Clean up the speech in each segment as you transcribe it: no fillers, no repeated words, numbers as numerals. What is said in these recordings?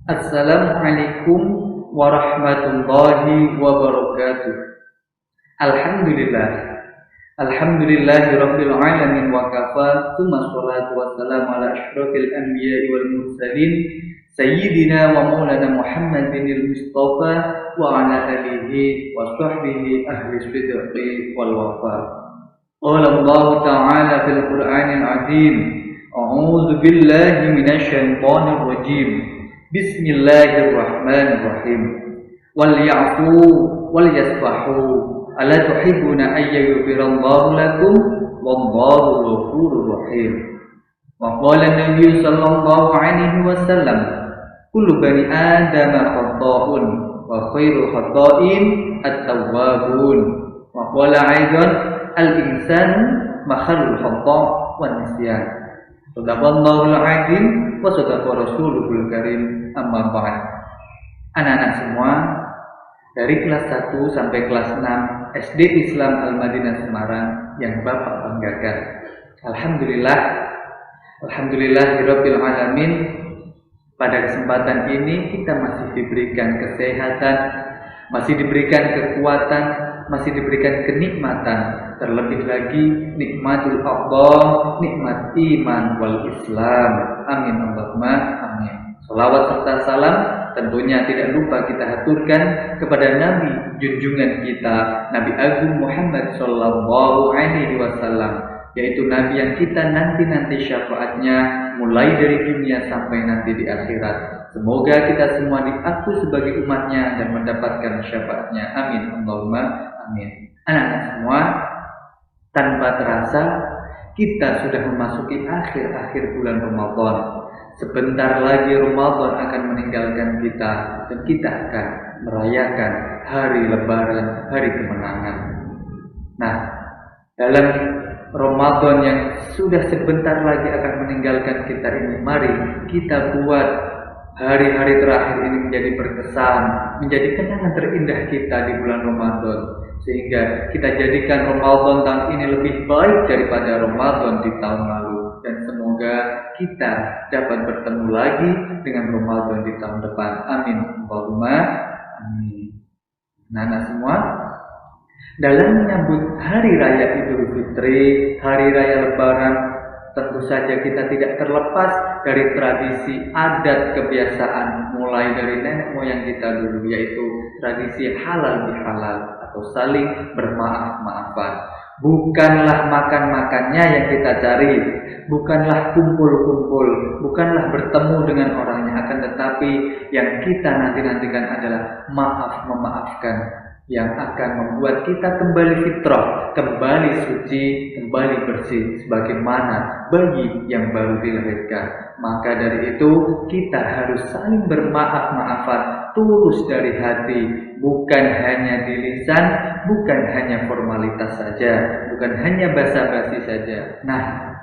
Assalamualaikum warahmatullahi wabarakatuh. Alhamdulillahi rabbil alamin wa kafa, tsumma sholatu wassalamu ala asyrafil anbiya'i wal mursalin sayyidina wa maulana Muhammadin al-Mustafa wa ala alihi wa sahbihi ahli sidqi wal wafa. Qala Allah ta'ala fil Qur'anil 'azim, a'udzu billahi minasy syaithanir rajim. Bismillahirrahmanirrahim. Wal ya'fu wal yasfahu, ala tuhibbuna an yaghfirallahu lakum wallahu ghafurur rahim. Wa qala an-nabiy sallallahu alaihi wasallam, kullu bani adama khata'un wa khairul khata'in at-tawwabun. Wa qala aidan, al-insanu makhalul khata' wan nisyan. Sadaqallahul azim wa sadaqa rasuluhul karim, amma ba'd. Anak-anak semua, dari kelas 1 sampai kelas 6 SD Islam Al-Madinah Semarang yang Bapak banggakan, Alhamdulillahirabbil alamin, pada kesempatan ini kita masih diberikan kesehatan, masih diberikan kekuatan, masih diberikan kenikmatan, terlebih lagi nikmatul Allah, nikmat iman wal Islam. Amin Allahumma amin. Salawat serta salam tentunya tidak lupa kita haturkan kepada Nabi junjungan kita, Nabi Agung Muhammad sallallahu alaihi wasallam, yaitu Nabi yang kita nanti syafaatnya mulai dari dunia sampai nanti di akhirat. Semoga kita semua diaku sebagai umatnya dan mendapatkan syafaatnya. Amin Allahumma amin. Anak-anak semua, tanpa terasa kita sudah memasuki akhir bulan Ramadan. Sebentar lagi Ramadan akan meninggalkan kita dan kita akan merayakan hari Lebaran, hari kemenangan. Nah, dalam Ramadan yang sudah sebentar lagi akan meninggalkan kita ini, mari kita buat hari-hari terakhir ini menjadi berkesan, menjadi kenangan terindah kita di bulan Ramadan, sehingga kita jadikan Ramadan tahun ini lebih baik daripada Ramadan di tahun lalu, dan semoga kita dapat bertemu lagi dengan Ramadan di tahun depan. Amin Allahumma amin. Nah semua, dalam menyambut hari raya Idul Fitri, hari raya Lebaran, tentu saja kita tidak terlepas dari tradisi adat kebiasaan mulai dari nenek moyang kita dulu, yaitu tradisi halal bihalal atau saling bermaaf-maafan. Bukanlah makan-makannya yang kita cari, bukanlah kumpul-kumpul, bukanlah bertemu dengan orangnya, akan tetapi yang kita nantikan adalah memaafkan, yang akan membuat kita kembali fitrah, kembali suci, kembali bersih sebagaimana bayi yang baru dilahirkan. Maka dari itu kita harus saling bermaaf-maafan tulus dari hati, bukan hanya di lisan, bukan hanya formalitas saja, bukan hanya basa-basi saja. Nah,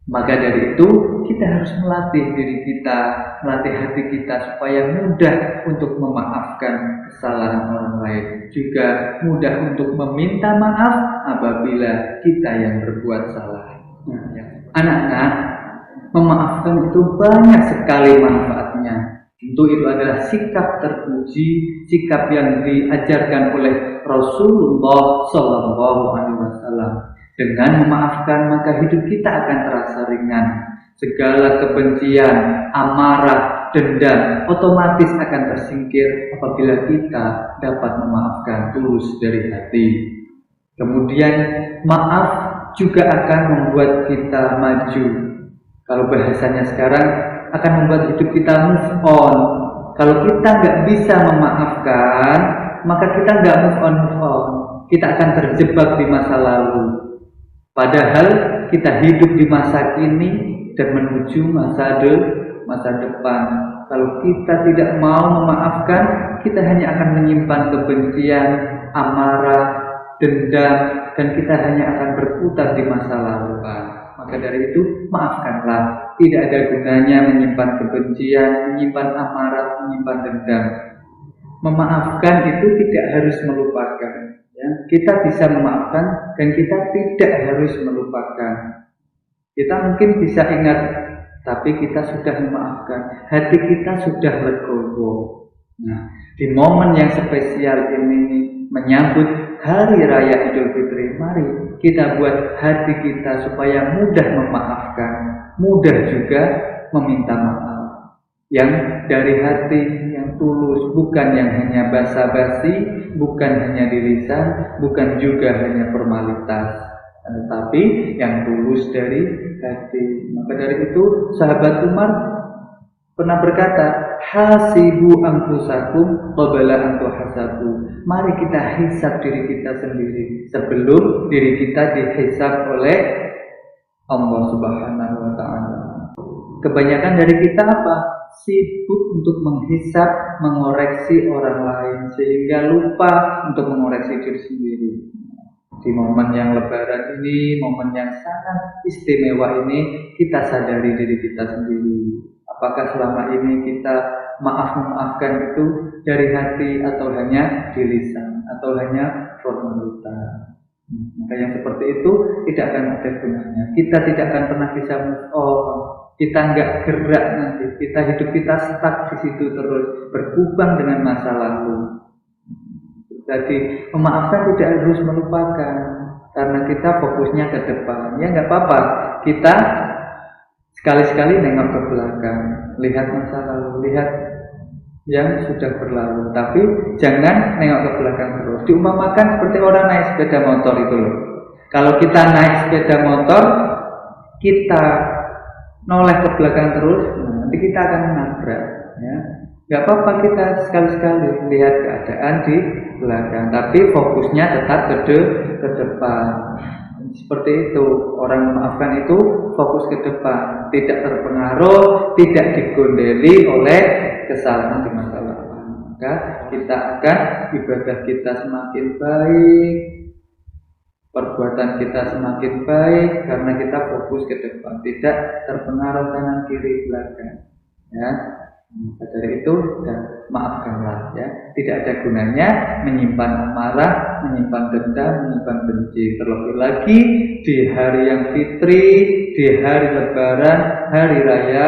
maka dari itu kita harus melatih diri kita, melatih hati kita supaya mudah untuk memaafkan kesalahan orang lain, juga mudah untuk meminta maaf apabila kita yang berbuat salah. Anak-anak, memaafkan itu banyak sekali manfaatnya. Tentu itu adalah sikap terpuji, sikap yang diajarkan oleh Rasulullah Sallallahu Alaihi Wasallam. Dengan memaafkan maka hidup kita akan terasa ringan. Segala kebencian, amarah, dendam otomatis akan tersingkir apabila kita dapat memaafkan tulus dari hati. Kemudian maaf juga akan membuat kita maju. Kalau bahasanya sekarang, akan membuat hidup kita move on. Kalau kita nggak bisa memaafkan, maka kita nggak move on. Kita akan terjebak di masa lalu. Padahal kita hidup di masa kini dan menuju masa depan. Kalau kita tidak mau memaafkan, kita hanya akan menyimpan kebencian, amarah, dendam, dan kita hanya akan berputar di masa lalu. Maka dari itu maafkanlah. Tidak ada gunanya menyimpan kebencian, menyimpan amarah, menyimpan dendam. Memaafkan itu tidak harus melupakan. Ya, kita bisa memaafkan dan kita tidak harus melupakan. Kita mungkin bisa ingat, tapi kita sudah memaafkan. Hati kita sudah legowo. Nah, di momen yang spesial ini menyambut Hari Raya Idul Fitri, mari kita buat hati kita supaya mudah memaafkan, mudah juga meminta maaf. Yang dari hati yang tulus, bukan yang hanya basa-basi, bukan hanya di lisan, bukan juga hanya formalitas, tetapi yang tulus dari hati. Maka dari itu sahabat Umar pernah berkata, hasibu anfusakum qabla an tuhasabu. Mari kita hisab diri kita sendiri sebelum diri kita dihisab oleh Allah Subhanahu wa taala. Kebanyakan dari kita apa? Sibuk untuk menghisab, mengoreksi orang lain sehingga lupa untuk mengoreksi diri sendiri. Di momen yang lebaran ini, momen yang sangat istimewa ini, kita sadari diri kita sendiri. Apakah selama ini kita memaafkan itu dari hati atau hanya di lisan atau hanya formalitas? Maka yang seperti itu tidak akan ada gunanya. Kita tidak akan pernah bisa move on. Kita nggak gerak nanti. Hidup kita stuck di situ terus, berkubang dengan masa lalu. Jadi memaafkan tidak harus melupakan, karena kita fokusnya ke depan. Ya nggak apa-apa. Kita sekali-sekali nengok ke belakang, lihat masa lalu, lihat yang sudah berlalu, tapi jangan nengok ke belakang terus. Diumpamakan seperti orang naik sepeda motor itu loh. Kalau kita naik sepeda motor, kita noleh ke belakang terus, nanti kita akan menabrak. Ya, nggak apa-apa kita sekali-sekali lihat keadaan di belakang, tapi fokusnya tetap ke depan. Seperti itu, orang memaafkan itu fokus ke depan, tidak terpengaruh, tidak digondeli oleh kesalahan di masa lalu. Maka kita akan ibadah kita semakin baik, perbuatan kita semakin baik karena kita fokus ke depan, tidak terpengaruh kanan kiri belakang. Ya. Dari itu maafkanlah, ya. Tidak ada gunanya menyimpan amarah, menyimpan dendam, menyimpan benci. Terlebih lagi di hari yang fitri, di hari lebaran, hari raya,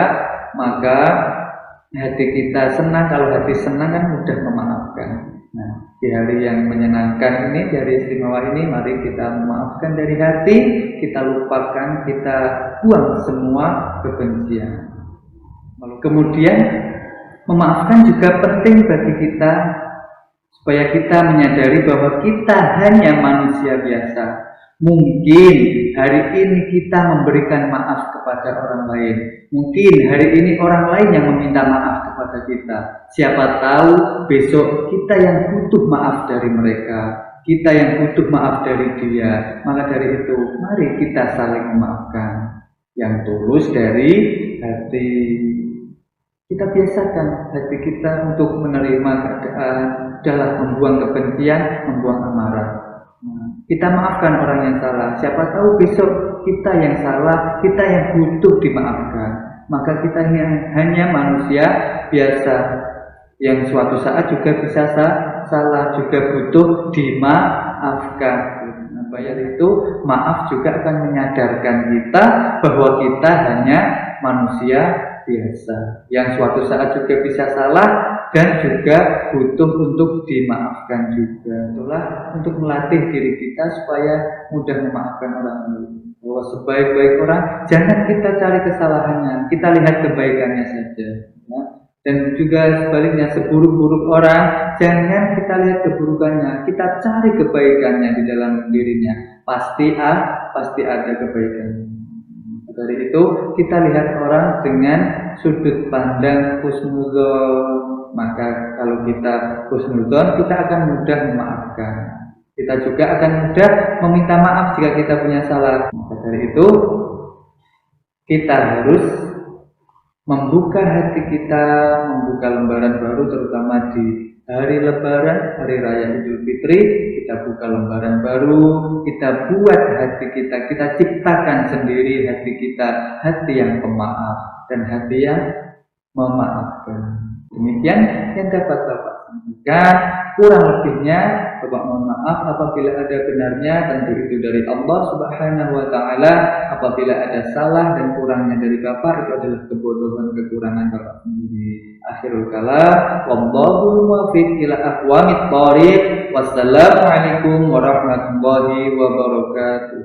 maka hati kita senang. Kalau hati senang kan mudah memaafkan. Nah, di hari yang menyenangkan ini, di hari istimewa ini, mari kita memaafkan dari hati, kita lupakan, kita buang semua kebencian. Kemudian memaafkan juga penting bagi kita supaya kita menyadari bahwa kita hanya manusia biasa. Mungkin hari ini kita memberikan maaf kepada orang lain. Mungkin hari ini orang lain yang meminta maaf kepada kita. Siapa tahu besok kita yang butuh maaf dari mereka, kita yang butuh maaf dari dia. Maka dari itu mari kita saling memaafkan yang tulus dari hati. Kita biasakan hati kita untuk menerima keadaan, adalah membuang kebencian, membuang amarah. Kita maafkan orang yang salah. Siapa tahu besok kita yang salah, kita yang butuh dimaafkan. Maka kita hanya manusia biasa yang suatu saat juga bisa salah, juga butuh dimaafkan. Bayar itu maaf juga akan menyadarkan kita bahwa kita hanya manusia biasa yang suatu saat juga bisa salah dan juga butuh untuk dimaafkan juga. Itulah untuk melatih diri kita supaya mudah memaafkan orang lain. Bahwa sebaik-baik orang jangan kita cari kesalahannya, kita lihat kebaikannya saja. Ya. Dan juga sebaliknya, seburuk-buruk orang jangan kita lihat keburukannya, kita cari kebaikannya di dalam dirinya. Pasti ada kebaikannya. Dari itu kita lihat orang dengan sudut pandang husnudzon. Maka kalau kita husnudzon, kita akan mudah memaafkan. Kita juga akan mudah meminta maaf jika kita punya salah. Maka dari itu kita harus membuka hati kita, membuka lembaran baru terutama di hari Lebaran, hari Raya Idul Fitri, kita buka lembaran baru, kita buat hati kita ciptakan sendiri hati kita, hati yang pemaaf dan hati yang memaafkan. Demikian yang dapat Bapak sampaikan. Kurang lebihnya Bapak mohon maaf apabila ada benarnya, tentu itu dari Allah Subhanahu wa taala. Apabila ada salah dan kurangnya dari Bapak, itu adalah kebodohan kekurangan Bapak sendiri. Akhirul kalam, wallahu muwaffiq ila aqwamit thoriq. Wassalamualaikum warahmatullahi wabarakatuh.